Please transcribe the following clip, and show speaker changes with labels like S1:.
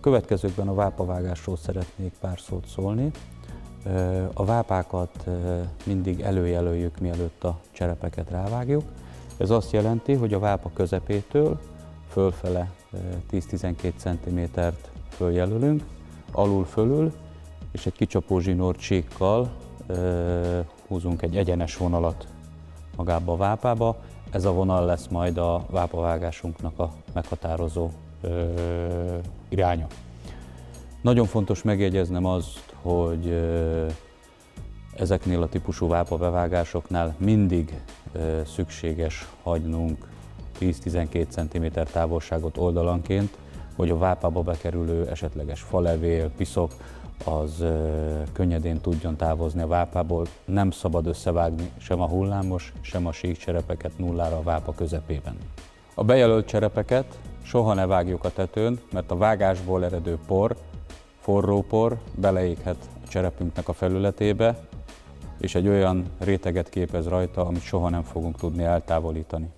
S1: következőkben a vápavágásról szeretnék pár szót szólni. A vápákat mindig előjelöljük, mielőtt a cserepeket rávágjuk. Ez azt jelenti, hogy a vápa közepétől fölfele 10-12 cm-t följelölünk, alul-fölül, és egy kicsapó zsinór csíkkal húzunk egy egyenes vonalat magába a vápába. Ez a vonal lesz majd a vápavágásunknak a meghatározó iránya. Nagyon fontos megjegyeznem azt, hogy ezeknél a típusú vápabevágásoknál mindig szükséges hagynunk 10-12 cm távolságot oldalanként, hogy a vápába bekerülő esetleges falevél, piszok, az könnyedén tudjon távozni a vápából. Nem szabad összevágni sem a hullámos, sem a sík cserepeket nullára a vápa közepében. A bejelölt cserepeket soha ne vágjuk a tetőn, mert a vágásból eredő por, forró por beleéghet a cserepünknek a felületébe, és egy olyan réteget képez rajta, amit soha nem fogunk tudni eltávolítani.